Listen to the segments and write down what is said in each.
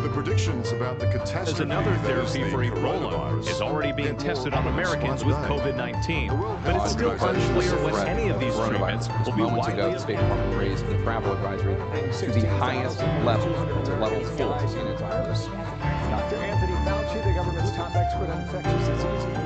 The predictions about the catastrophe. As another therapy for Ebola is already being tested on Americans with COVID-19, but it's still unclear when any of these treatments will be widely available. The State Department raised the travel advisory to the highest level, to level 4 in its office. Dr. Anthony Fauci, the government's top expert on infectious diseases.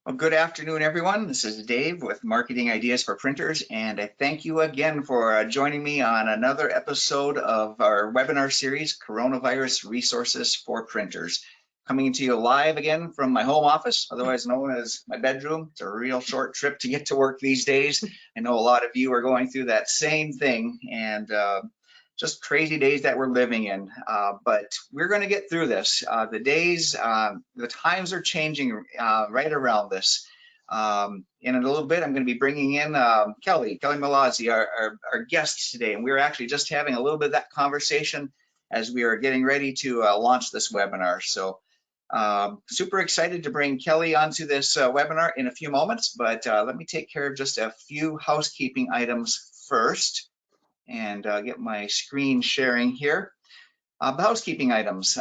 Well, good afternoon, everyone. This is Dave with Marketing Ideas for Printers, and I thank you again for joining me on another episode of our webinar series, Coronavirus Resources for Printers. Coming to you live again from my home office, otherwise known as my bedroom. It's a real short trip to get to work these days. I know a lot of you are going through that same thing, and just crazy days that we're living in, but we're going to get through this. The times are changing right around this. In a little bit, I'm going to be bringing in Kelly Malazzi, our guest today, and we're actually just having a little bit of that conversation as we are getting ready to launch this webinar. So super excited to bring Kelly onto this webinar in a few moments, but let me take care of just a few housekeeping items first and get my screen sharing here. The housekeeping items.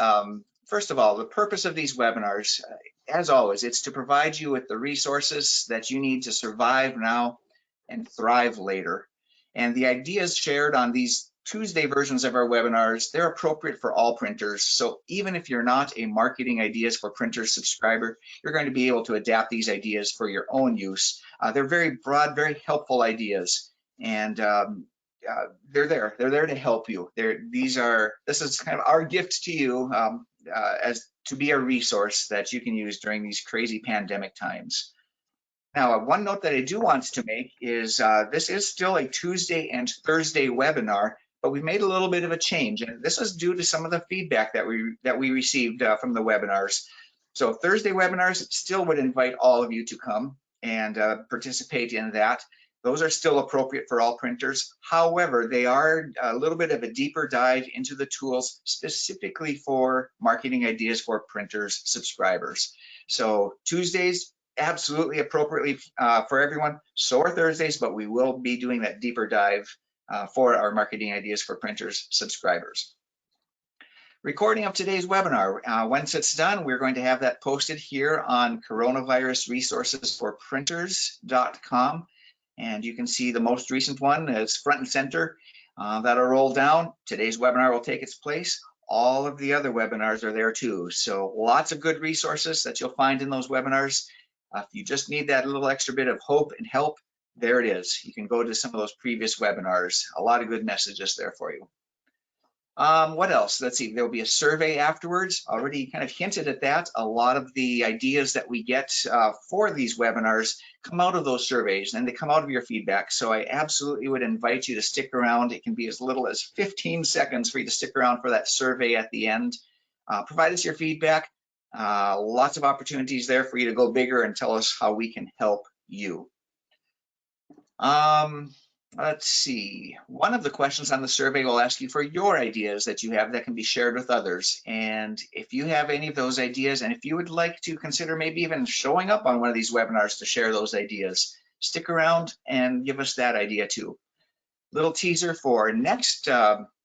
First of all, the purpose of these webinars, as always, it's to provide you with the resources that you need to survive now and thrive later. And the ideas shared on these Tuesday versions of our webinars, they're appropriate for all printers. So even if you're not a Marketing Ideas for Printers subscriber, you're going to be able to adapt these ideas for your own use. They're very broad, very helpful ideas. And they're there to help you. This is kind of our gift to you as to be a resource that you can use during these crazy pandemic times. Now, one note that I do want to make is this is still a Tuesday and Thursday webinar, but we've made a little bit of a change, and this is due to some of the feedback that we received from the webinars. So Thursday webinars still would invite all of you to come and participate in that. Those are still appropriate for all printers. However, they are a little bit of a deeper dive into the tools specifically for Marketing Ideas for Printers subscribers. So Tuesdays, absolutely appropriately for everyone. So are Thursdays, but we will be doing that deeper dive for our Marketing Ideas for Printers subscribers. Recording of today's webinar. Once it's done, we're going to have that posted here on coronavirusresourcesforprinters.com. And you can see the most recent one is front and center. That'll roll down. Today's webinar will take its place. All of the other webinars are there too. So lots of good resources that you'll find in those webinars. If you just need that little extra bit of hope and help, there it is. You can go to some of those previous webinars. A lot of good messages there for you. What else? Let's see, there'll be a survey afterwards. Already kind of hinted at that. A lot of the ideas that we get for these webinars come out of those surveys, and they come out of your feedback. So I absolutely would invite you to stick around. It can be as little as 15 seconds for you to stick around for that survey at the end. Provide us your feedback. Lots of opportunities there for you to go bigger and tell us how we can help you. Let's see. One of the questions on the survey will ask you for your ideas that you have that can be shared with others. And if you have any of those ideas, and if you would like to consider maybe even showing up on one of these webinars to share those ideas, stick around and give us that idea too. Little teaser for next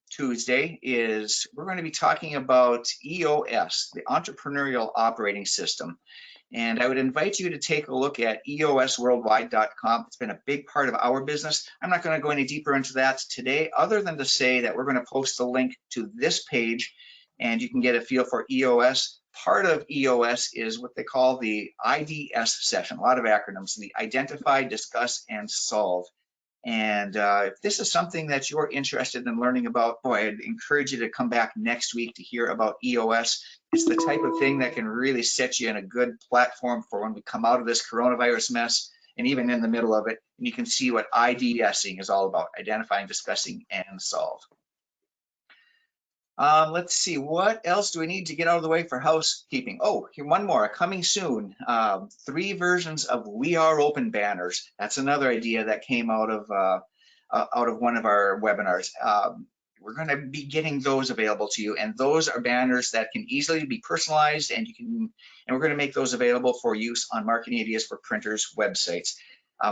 Tuesday is we're going to be talking about EOS, the Entrepreneurial Operating System. And I would invite you to take a look at eosworldwide.com. It's been a big part of our business. I'm not going to go any deeper into that today, other than to say that we're going to post a link to this page, and you can get a feel for EOS. Part of EOS is what they call the IDS session, a lot of acronyms, the Identify, Discuss, and Solve. And if this is something that you're interested in learning about, boy, I'd encourage you to come back next week to hear about EOS. It's the type of thing that can really set you in a good platform for when we come out of this coronavirus mess and even in the middle of it. And you can see what IDSing is all about, identifying, discussing, and solve. Let's see, what else do we need to get out of the way for housekeeping? Oh, here, one more coming soon. 3 versions of We Are Open banners. That's another idea that came out of one of our webinars. We're going to be getting those available to you, and those are banners that can easily be personalized, and we're going to make those available for use on Marketing Ideas for Printers websites.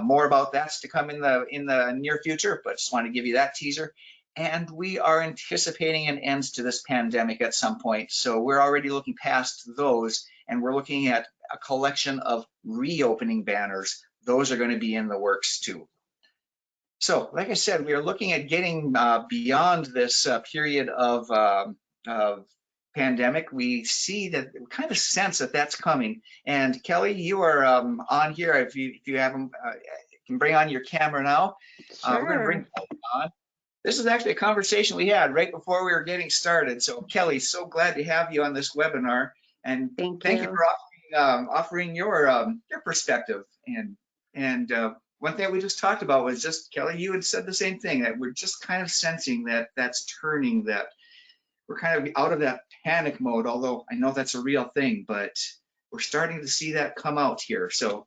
More about that's to come in the near future, but just want to give you that teaser. And we are anticipating an end to this pandemic at some point, so we're already looking past those, and we're looking at a collection of reopening banners. Those are going to be in the works too. So, like I said, we are looking at getting beyond this period of pandemic. We see that, we kind of sense that that's coming. And Kelly, you are on here. If you have can bring on your camera now. Sure. We're going to bring Kelly on. This is actually a conversation we had right before we were getting started. So, Kelly, so glad to have you on this webinar, and thank you for offering your perspective. And one thing we just talked about was just, Kelly, you had said the same thing, that we're just kind of sensing that that's turning, that we're kind of out of that panic mode, although I know that's a real thing, but we're starting to see that come out here. So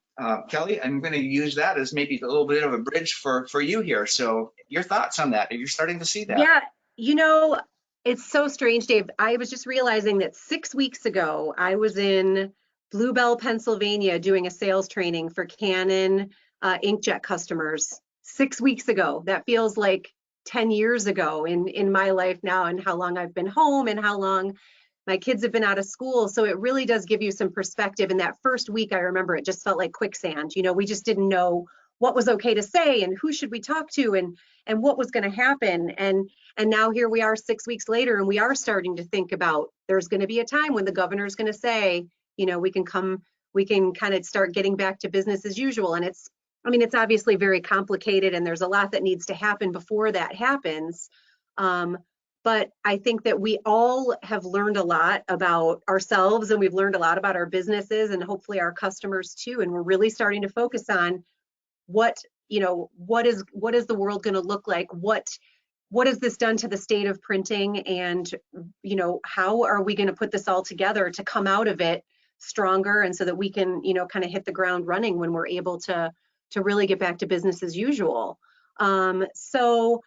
Kelly, I'm going to use that as maybe a little bit of a bridge for you here. So your thoughts on that? Are you starting to see that? Yeah, you know, it's so strange, Dave. I was just realizing that 6 weeks ago, I was in Bluebell, Pennsylvania, doing a sales training for Canon inkjet customers 6 weeks ago. That feels like 10 years ago in my life now, and how long I've been home and how long my kids have been out of school. So it really does give you some perspective. In that first week, I remember it just felt like quicksand. You know, we just didn't know what was okay to say and who should we talk to and what was going to happen. And now here we are 6 weeks later, and we are starting to think about, there's going to be a time when the governor's going to say, you know, we can kind of start getting back to business as usual. And it's obviously very complicated, and there's a lot that needs to happen before that happens. But I think that we all have learned a lot about ourselves, and we've learned a lot about our businesses, and hopefully our customers too. And we're really starting to focus on what is the world going to look like? What has this done to the state of printing? And, you know, how are we going to put this all together to come out of it stronger, and so that we can, you know, kind of hit the ground running when we're able to really get back to business as usual. So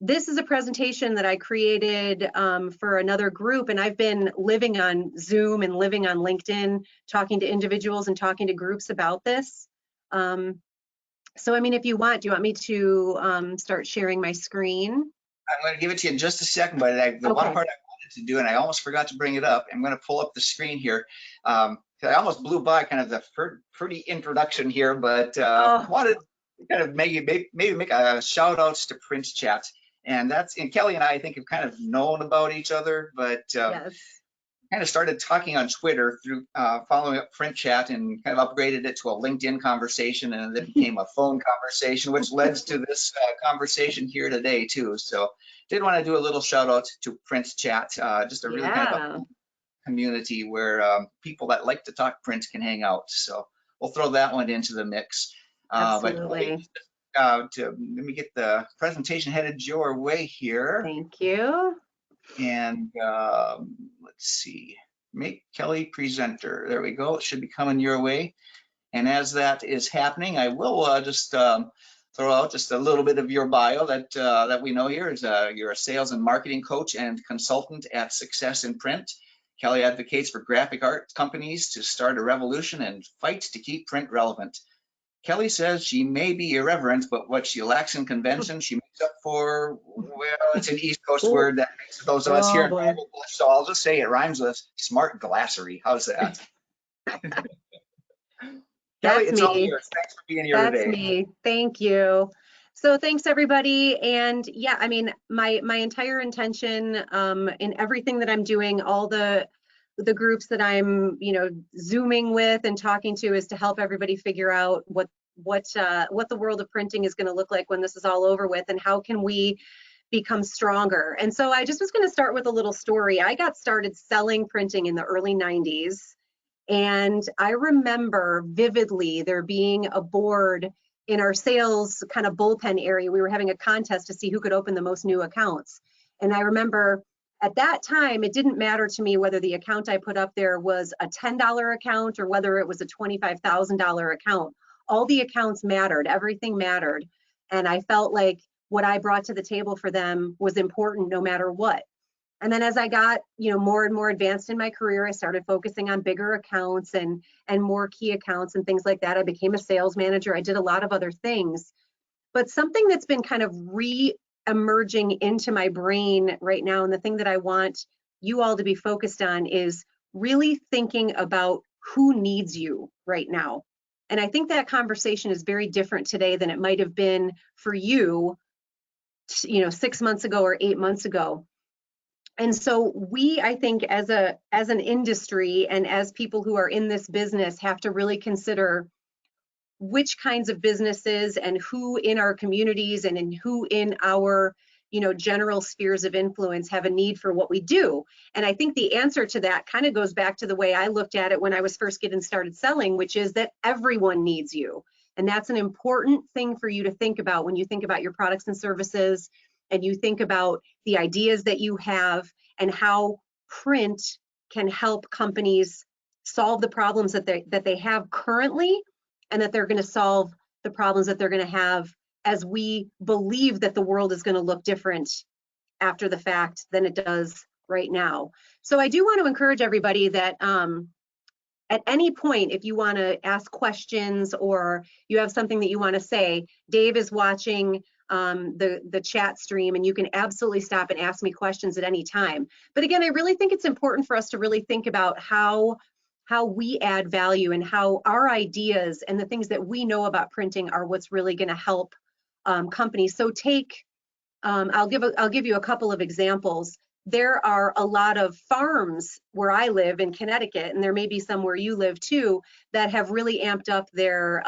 this is a presentation that I created for another group, and I've been living on Zoom and living on LinkedIn, talking to individuals and talking to groups about this. So, I mean, if you want, do you want me to start sharing my screen? I'm going to give it to you in just a second, but the one part I wanted to do, and I almost forgot to bring it up, I'm going to pull up the screen here. I almost blew by kind of the pretty introduction here, but wanted to kind of maybe make a shout outs to Print Chat. And Kelly and I think have kind of known about each other, but yes. Kind of started talking on Twitter through following up Print Chat, and kind of upgraded it to a LinkedIn conversation, and it became a phone conversation, which led to this conversation here today too. So did want to do a little shout out to Print Chat, just a really kind of a community where people that like to talk print can hang out. So we'll throw that one into the mix. Absolutely. Let me get the presentation headed your way here. Thank you. And let's see, make Kelly presenter. There we go. It should be coming your way. And as that is happening, I will just throw out just a little bit of your bio that we know here is you're a sales and marketing coach and consultant at Success in Print. Kelly advocates for graphic art companies to start a revolution and fight to keep print relevant. Kelly says she may be irreverent, but what she lacks in convention, she makes up for, well, it's an East Coast word that makes those of us here in Bible, so I'll just say it rhymes with smart glassery. How's that? Kelly, it's all yours. Thanks for being here today. That's me. Thank you. So thanks, everybody. And yeah, I mean, my entire intention in everything that I'm doing, all the groups that I'm, you know, Zooming with and talking to, is to help everybody figure out what the world of printing is going to look like when this is all over with, and how can we become stronger. And so I just was going to start with a little story. I got started selling printing in the early 90s, and I remember vividly there being a board in our sales kind of bullpen area. We were having a contest to see who could open the most new accounts, and I remember At that time, it didn't matter to me whether the account I put up there was a $10 account or whether it was a $25,000 account. All the accounts mattered, everything mattered. And I felt like what I brought to the table for them was important no matter what. And then as I got, more and more advanced in my career, I started focusing on bigger accounts and more key accounts and things like that. I became a sales manager. I did a lot of other things. But something that's been kind of re-emerging into my brain right now, and the thing that I want you all to be focused on, is really thinking about who needs you right now. And I think that conversation is very different today than it might have been for you, 6 months ago or 8 months ago. And so we, I think, as an industry and as people who are in this business, have to really consider which kinds of businesses and who in our communities and who in our general spheres of influence have a need for what we do. And I think the answer to that kind of goes back to the way I looked at it when I was first getting started selling, which is that everyone needs you. And that's an important thing for you to think about when you think about your products and services, and you think about the ideas that you have and how print can help companies solve the problems that they have currently, and that they're going to solve the problems that they're going to have as we believe that the world is going to look different after the fact than it does right now. So I do want to encourage everybody that at any point, if you want to ask questions or you have something that you want to say, Dave is watching the chat stream, and you can absolutely stop and ask me questions at any time. But again, I really think it's important for us to really think about how we add value and how our ideas and the things that we know about printing are what's really going to help companies. So I'll give you a couple of examples. There are a lot of farms where I live in Connecticut, and there may be some where you live too, that have really amped up their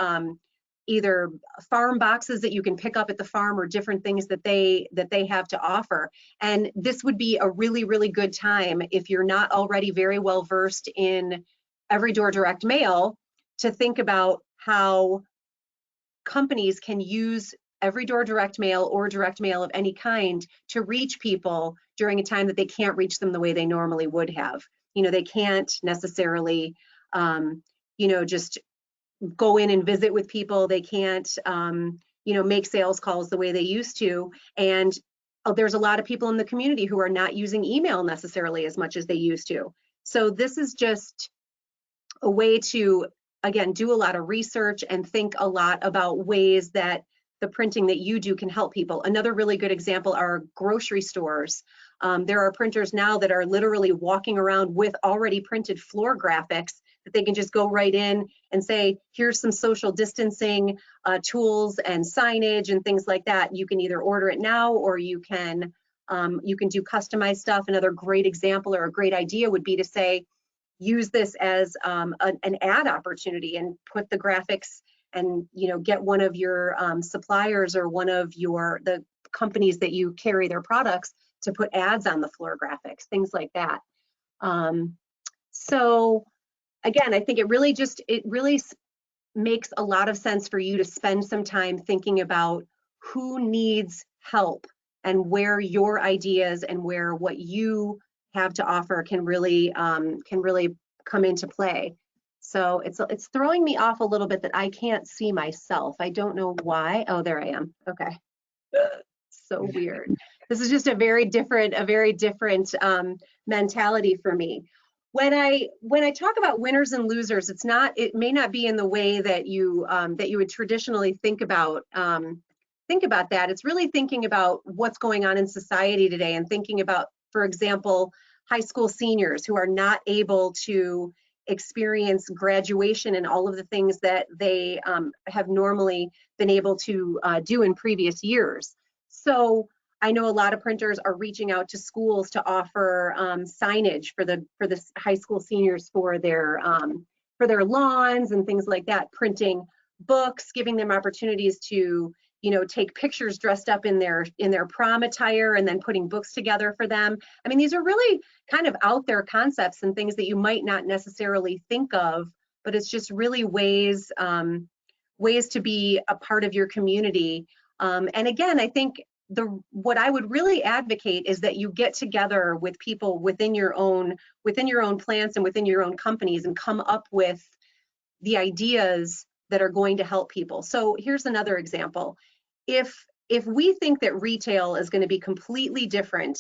either farm boxes that you can pick up at the farm or different things that they have to offer. And this would be a really, really good time, if you're not already very well versed in every door direct mail, to think about how companies can use every door direct mail or direct mail of any kind to reach people during a time that they can't reach them the way they normally would have. They can't necessarily, just go in and visit with people. They can't, make sales calls the way they used to. And there's a lot of people in the community who are not using email necessarily as much as they used to. So this is just a way to, again, do a lot of research and think a lot about ways that the printing that you do can help people. Another really good example are grocery stores. There are printers now that are literally walking around with already printed floor graphics that they can just go right in and say, here's some social distancing tools and signage and things like that. You can either order it now, or you can do customized stuff. Another great example or a great idea would be to say, use this as an ad opportunity and put the graphics and get one of your suppliers or one of the companies that you carry their products to put ads on the floor graphics, things like that. So again, I think it really makes a lot of sense for you to spend some time thinking about who needs help and where your ideas and where what you have to offer can really come into play. So it's throwing me off a little bit that I can't see myself. I don't know why. Oh, there I am. Okay. So weird. This is just a very different mentality for me. When I talk about winners and losers, it may not be in the way that you would traditionally think about that. It's really thinking about what's going on in society today, and thinking about, for example, high school seniors who are not able to experience graduation and all of the things that they have normally been able to do in previous years. So I know a lot of printers are reaching out to schools to offer signage for the high school seniors for their lawns and things like that, printing books, giving them opportunities to take pictures dressed up in their prom attire, and then putting books together for them. I mean, these are really kind of out there concepts and things that you might not necessarily think of, but it's just really ways to be a part of your community. And again, I think what I would really advocate is that you get together with people within your own plants and within your own companies and come up with the ideas that are going to help people. So here's another example. If we think that retail is going to be completely different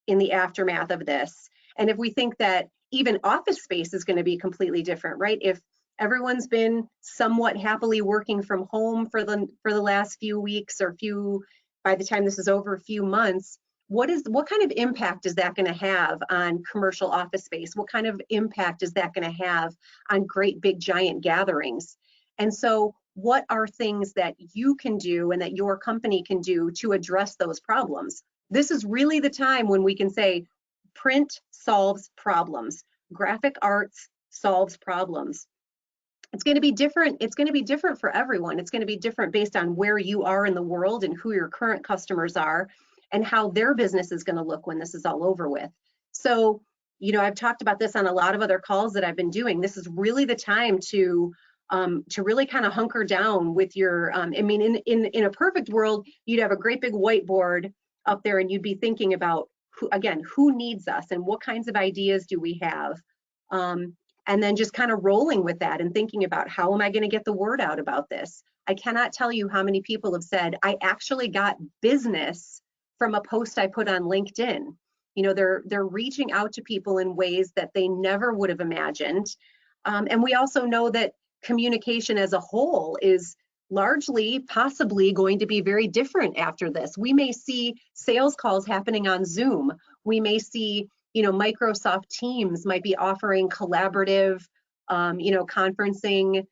in the aftermath of this, and if we think that even office space is going to be completely different, right? If everyone's been somewhat happily working from home for the last few weeks or by the time this is over, a few months, what kind of impact is that going to have on commercial office space? What kind of impact is that going to have on great big giant gatherings? And so what are things that you can do and that your company can do to address those problems? This is really the time when we can say print solves problems, graphic arts solves problems. It's going to be different. It's going to be different for everyone. It's going to be different based on where you are in the world and who your current customers are and how their business is going to look when this is all over with. So, I've talked about this on a lot of other calls that I've been doing. This is really the time to really kind of hunker down with your, in a perfect world, you'd have a great big whiteboard up there and you'd be thinking about, who needs us and what kinds of ideas do we have? And then just kind of rolling with that and thinking about how am I going to get the word out about this? I cannot tell you how many people have said, I actually got business from a post I put on LinkedIn. They're reaching out to people in ways that they never would have imagined. And we also know that communication as a whole is largely possibly going to be very different after this. We may see sales calls happening on Zoom. We may see Microsoft Teams might be offering collaborative, conferencing,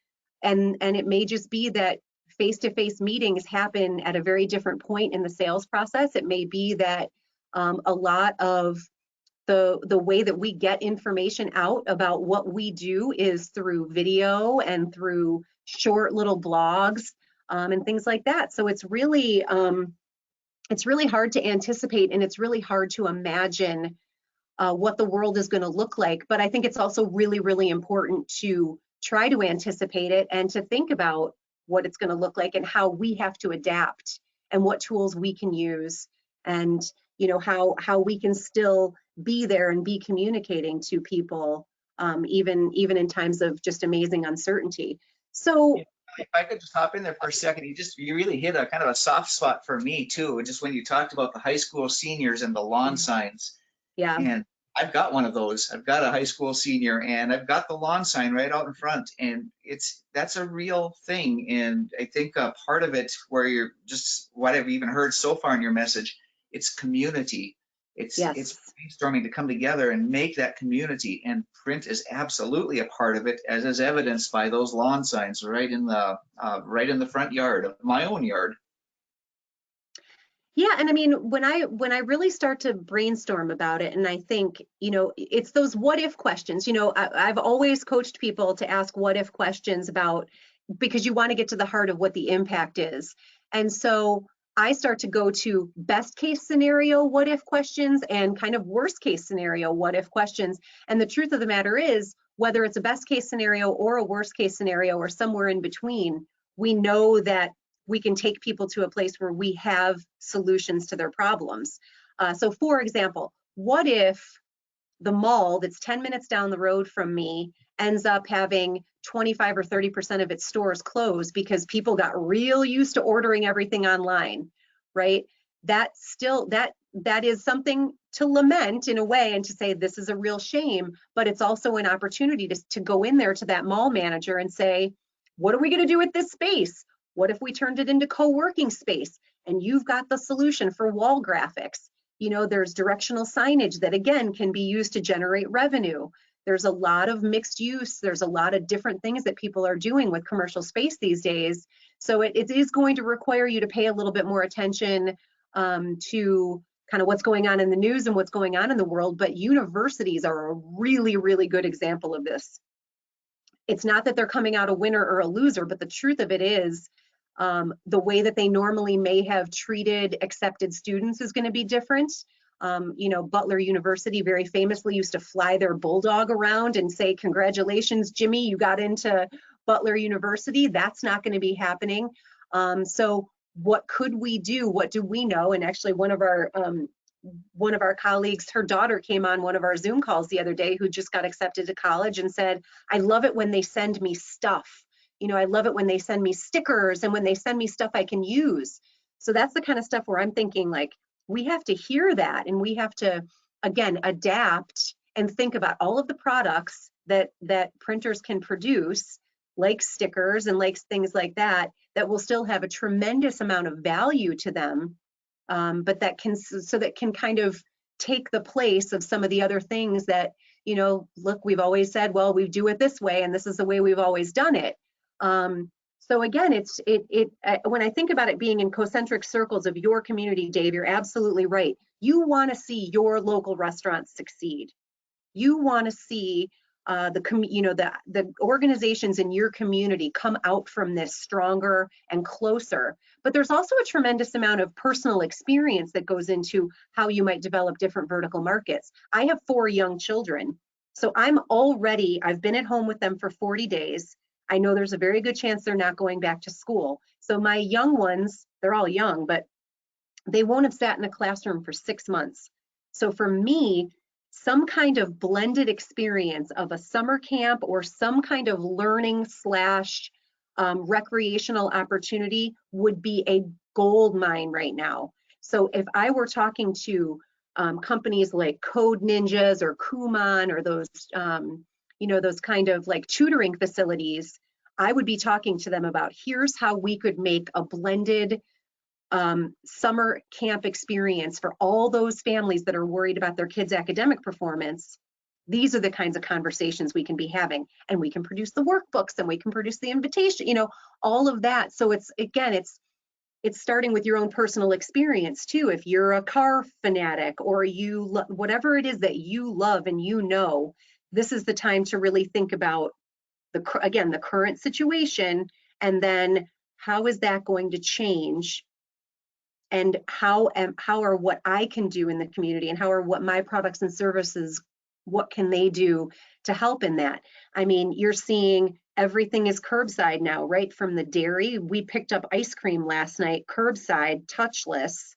and it may just be that face-to-face meetings happen at a very different point in the sales process. It may be that a lot of the way that we get information out about what we do is through video and through short little blogs and things like that. So it's really hard to anticipate, and it's really hard to imagine what the world is going to look like. But I think it's also really, really important to try to anticipate it and to think about what it's going to look like and how we have to adapt and what tools we can use and how we can still be there and be communicating to people even in times of just amazing uncertainty. So if I could just hop in there for a second, you really hit a kind of a soft spot for me too. Just when you talked about the high school seniors and the lawn signs. Yeah. And I've got one of those. I've got a high school senior and I've got the lawn sign right out in front, and that's a real thing. And I think part of it where you're just what I've even heard so far in your message, it's community. It's brainstorming to come together and make that community, and print is absolutely a part of it, as is evidenced by those lawn signs right in the front yard of my own yard. Yeah, and I mean, when I really start to brainstorm about it, and I think, it's those what if questions. I've always coached people to ask what if questions because you want to get to the heart of what the impact is. And so I start to go to best case scenario what if questions and kind of worst case scenario what if questions. And the truth of the matter is, whether it's a best case scenario or a worst case scenario or somewhere in between, we know that we can take people to a place where we have solutions to their problems. So for example, what if the mall that's 10 minutes down the road from me ends up having 25 or 30% of its stores closed because people got real used to ordering everything online, right? That is something to lament in a way and to say this is a real shame, but it's also an opportunity to go in there to that mall manager and say, what are we going to do with this space? What if we turned it into co-working space? And you've got the solution for wall graphics. There's directional signage that, again, can be used to generate revenue. There's a lot of mixed use. There's a lot of different things that people are doing with commercial space these days. So it is going to require you to pay a little bit more attention to kind of what's going on in the news and what's going on in the world. But universities are a really, really good example of this. It's not that they're coming out a winner or a loser, but the truth of it is the way that they normally may have treated accepted students is going to be different. Butler University very famously used to fly their bulldog around and say, congratulations, Jimmy, you got into Butler University. That's not going to be happening. So what could we do? What do we know? And actually one of our colleagues, her daughter came on one of our Zoom calls the other day who just got accepted to college and said, I love it when they send me stuff. You know, I love it when they send me stickers and when they send me stuff I can use. So that's the kind of stuff where I'm thinking like, we have to hear that and we have to, again, adapt and think about all of the products that printers can produce, like stickers and like things like that, that will still have a tremendous amount of value to them. But that can kind of take the place of some of the other things that, you know, look, we've always said, well, we do it this way and this is the way we've always done it. So again, when I think about it being in concentric circles of your community, Dave, you're absolutely right. You want to see your local restaurants succeed. You want to see the organizations in your community come out from this stronger and closer. But there's also a tremendous amount of personal experience that goes into how you might develop different vertical markets. I have 4 young children, so I've been at home with them for 40 days. I know there's a very good chance they're not going back to school. So my young ones, they're all young, but they won't have sat in a classroom for 6 months. So for me, some kind of blended experience of a summer camp or some kind of learning / recreational opportunity would be a gold mine right now. So if I were talking to companies like Code Ninjas or Kumon or those, those kind of like tutoring facilities, I would be talking to them about here's how we could make a blended summer camp experience for all those families that are worried about their kids' academic performance. These are the kinds of conversations we can be having, and we can produce the workbooks and we can produce the invitation, all of that. So it's starting with your own personal experience too. If you're a car fanatic or whatever it is that you love and this is the time to really think about the current situation, and then how is that going to change, and how are what I can do in the community, and how are what my products and services, what can they do to help in that? I mean, you're seeing everything is curbside now, right? From the dairy, we picked up ice cream last night, curbside, touchless.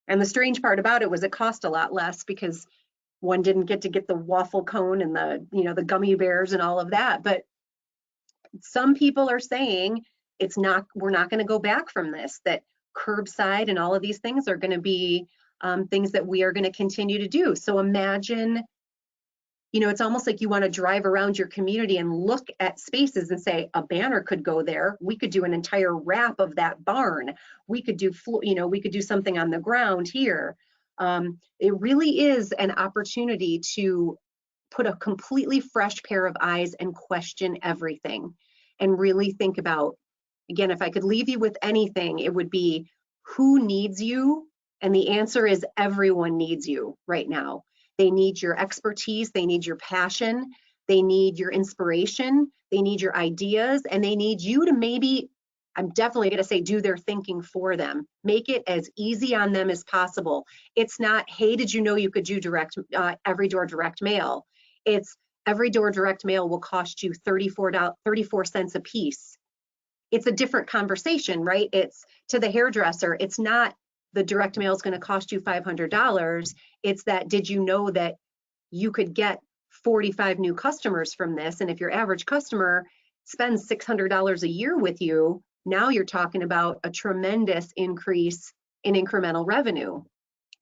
And the strange part about it was it cost a lot less because one didn't get the waffle cone and the gummy bears and all of that. But some people are saying we're not going to go back from this, that curbside and all of these things are going to be things that we are going to continue to do. So imagine, it's almost like you want to drive around your community and look at spaces and say, a banner could go there. We could do an entire wrap of that barn. We could do, we could do something on the ground here. It really is an opportunity to put a completely fresh pair of eyes and question everything and really think about, again, if I could leave you with anything, it would be who needs you? And the answer is everyone needs you right now. They need your expertise, they need your passion, they need your inspiration, they need your ideas, and they need you to maybe, I'm definitely going to say, do their thinking for them. Make it as easy on them as possible. It's not, hey, did you know you could do every door direct mail? It's every door direct mail will cost you 34 cents a piece. It's a different conversation, right? It's to the hairdresser. It's not the direct mail is going to cost you $500. It's that, did you know that you could get 45 new customers from this? And if your average customer spends $600 a year with you, now you're talking about a tremendous increase in incremental revenue.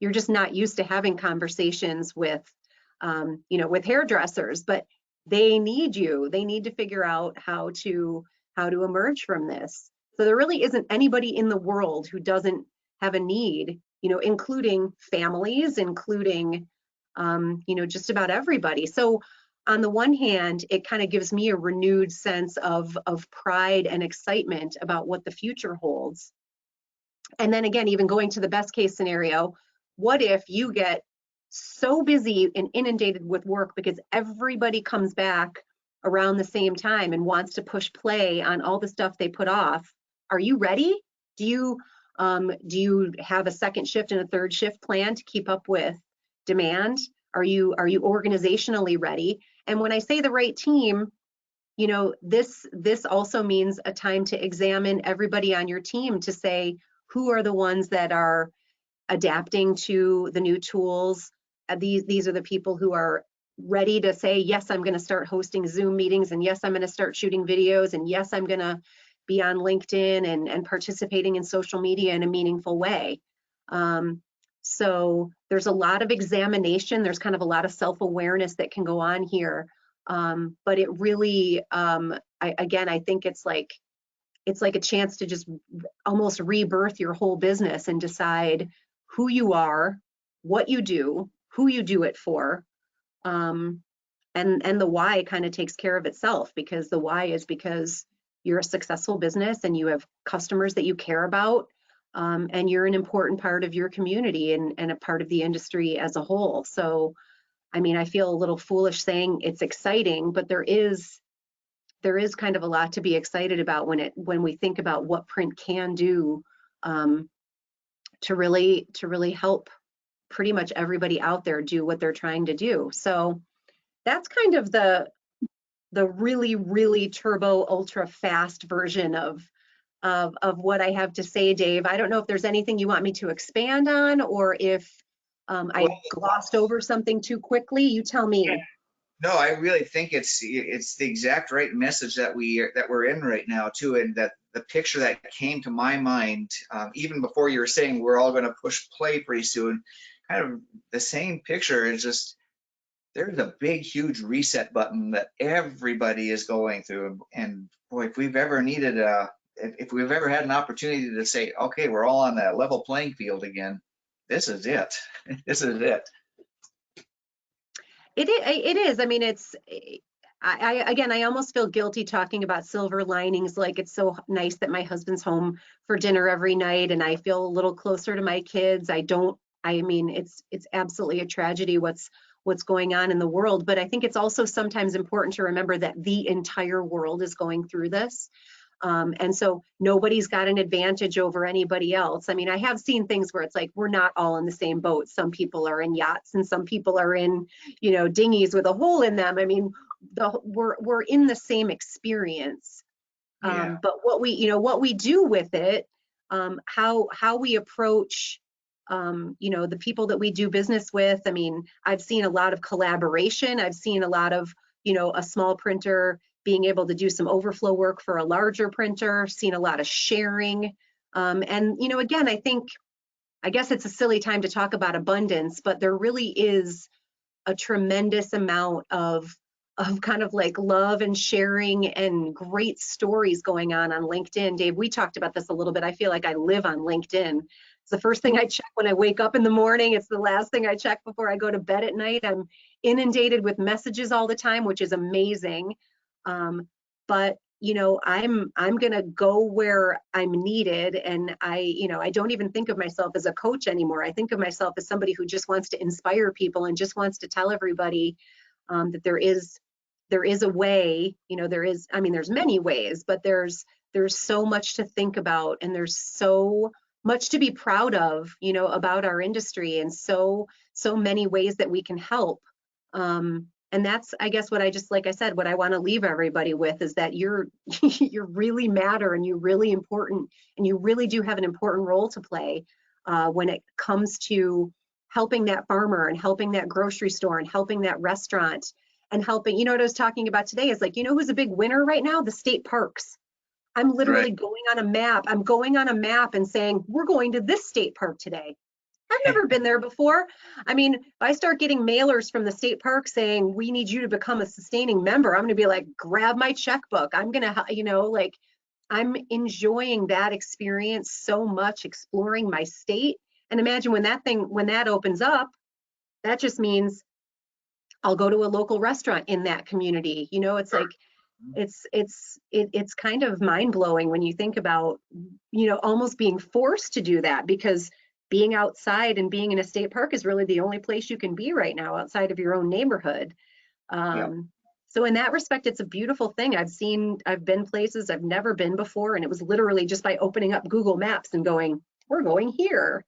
You're just not used to having conversations with, with hairdressers, but they need you. They need to figure out how to emerge from this. So there really isn't anybody in the world who doesn't have a need, including families, including, just about everybody. So on the one hand, it kind of gives me a renewed sense of pride and excitement about what the future holds. And then again, even going to the best case scenario, what if you get so busy and inundated with work because everybody comes back around the same time and wants to push play on all the stuff they put off? Are you ready? Do you have a second shift and a third shift plan to keep up with demand? Are you organizationally ready? And when I say the right team, you know, this also means a time to examine everybody on your team to say, who are the ones that are adapting to the new tools? These are the people who are ready to say, yes, I'm going to start hosting Zoom meetings, and yes, I'm going to start shooting videos, and yes, I'm going to be on LinkedIn and participating in social media in a meaningful way. So there's a lot of examination. There's kind of a lot of self-awareness that can go on here. But it really, I think it's like a chance to just almost rebirth your whole business and decide who you are, what you do, who you do it for. And the why kind of takes care of itself, because the why is because you're a successful business and you have customers that you care about, and you're an important part of your community and a part of the industry as a whole. So, I mean, I feel a little foolish saying it's exciting, but there is kind of a lot to be excited about when we think about what print can do, to really help pretty much everybody out there do what they're trying to do. So that's kind of the really, really turbo ultra fast version of what I have to say, Dave. I don't know if there's anything you want me to expand on, or if I glossed over something too quickly. You tell me. No, I really think it's the exact right message that we're in right now too, and that the picture that came to my mind even before you were saying we're all going to push play pretty soon, kind of the same picture is just there's a big huge reset button that everybody is going through, and boy, if we've ever needed if we've ever had an opportunity to say, okay, we're all on that level playing field again, this is it. This is it. It is. I mean, I almost feel guilty talking about silver linings. Like, it's so nice that my husband's home for dinner every night and I feel a little closer to my kids. I mean, it's absolutely a tragedy what's going on in the world. But I think it's also sometimes important to remember that the entire world is going through this. And so nobody's got an advantage over anybody else. I mean, I have seen things where it's like, we're not all in the same boat. Some people are in yachts and some people are in, dinghies with a hole in them. I mean, we're in the same experience. Yeah. But what we do with it, how we approach, the people that we do business with. I mean, I've seen a lot of collaboration. I've seen a lot of, a small printer being able to do some overflow work for a larger printer, seen a lot of sharing. And, again, I guess it's a silly time to talk about abundance, but there really is a tremendous amount of kind of like love and sharing and great stories going on LinkedIn. Dave, we talked about this a little bit. I feel like I live on LinkedIn. It's the first thing I check when I wake up in the morning. It's the last thing I check before I go to bed at night. I'm inundated with messages all the time, which is amazing. But I'm gonna go where I'm needed, and I don't even think of myself as a coach anymore. I think of myself as somebody who just wants to inspire people and just wants to tell everybody that there is a way. There's many ways, but there's so much to think about, and there's so much to be proud of, about our industry, and so many ways that we can help. And that's, I guess, what what I want to leave everybody with is that you really matter, and you're really important, and you really do have an important role to play when it comes to helping that farmer and helping that grocery store and helping that restaurant and helping, what I was talking about today is like, who's a big winner right now? The state parks. I'm literally going on a map. I'm going on a map and saying, we're going to this state park today. I've never been there before. I mean, if I start getting mailers from the state park saying, we need you to become a sustaining member, I'm going to be like, grab my checkbook. I'm going to, I'm enjoying that experience so much, exploring my state. And imagine when that opens up, that just means I'll go to a local restaurant in that community. It's like, it's kind of mind blowing when you think about, almost being forced to do that, because being outside and being in a state park is really the only place you can be right now outside of your own neighborhood. So in that respect, it's a beautiful thing. I've been places I've never been before, and it was literally just by opening up Google Maps and going, we're going here,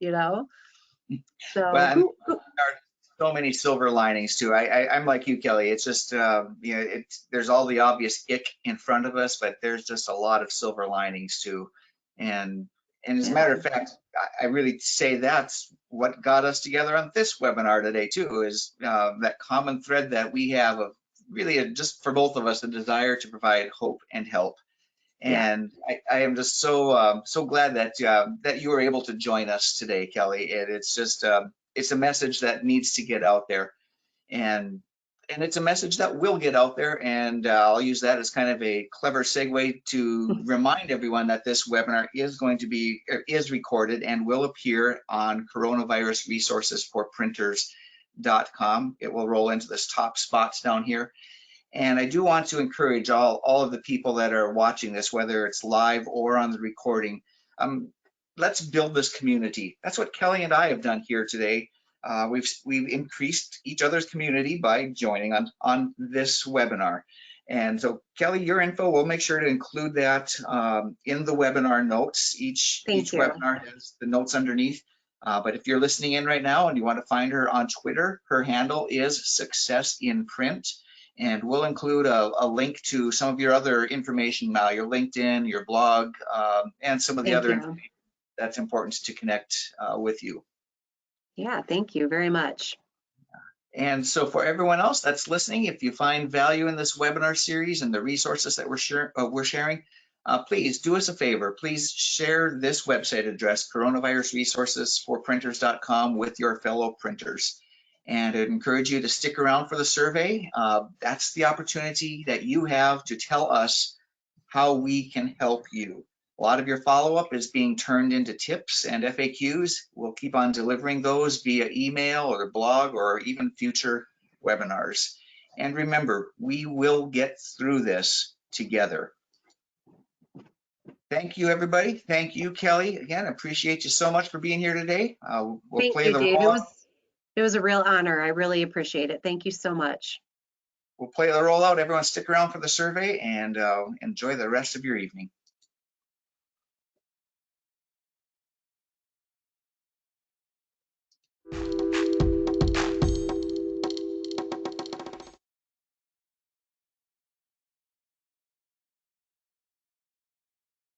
So, Well, there are so many silver linings too. I'm like you, Kelly. It's just, there's all the obvious ick in front of us, but there's just a lot of silver linings too. And as a matter of fact, I really say that's what got us together on this webinar today too, is that common thread that we have of really just for both of us, a desire to provide hope and help. And I am just so glad that that you were able to join us today, Kelly. And it's just it's a message that needs to get out there, and it's a message that will get out there. And I'll use that as kind of a clever segue to remind everyone that this webinar is recorded and will appear on coronavirus resources for printers.com. It will roll into this top spots down here. And I do want to encourage all of the people that are watching this, whether it's live or on the recording, let's build this community. That's what Kelly and I have done here today. We've increased each other's community by joining on this webinar. And so, Kelly, your info, we'll make sure to include that in the webinar notes. Each webinar has the notes underneath. But if you're listening in right now and you want to find her on Twitter, her handle is Success in Print. And we'll include a link to some of your other information now, your LinkedIn, your blog, and some of the other information that's important to connect with you. Yeah, thank you very much. And so for everyone else that's listening, if you find value in this webinar series and the resources that we're sharing, please do us a favor. Please share this website address, coronavirusresourcesforprinters.com, with your fellow printers. And I'd encourage you to stick around for the survey. That's the opportunity that you have to tell us how we can help you. A lot of your follow-up is being turned into tips and FAQs. We'll keep on delivering those via email or blog or even future webinars. And remember, we will get through this together. Thank you, everybody. Thank you, Kelly. Again, appreciate you so much for being here today. We'll play the rollout. It was a real honor. I really appreciate it. Thank you so much. We'll play the rollout. Everyone stick around for the survey and enjoy the rest of your evening.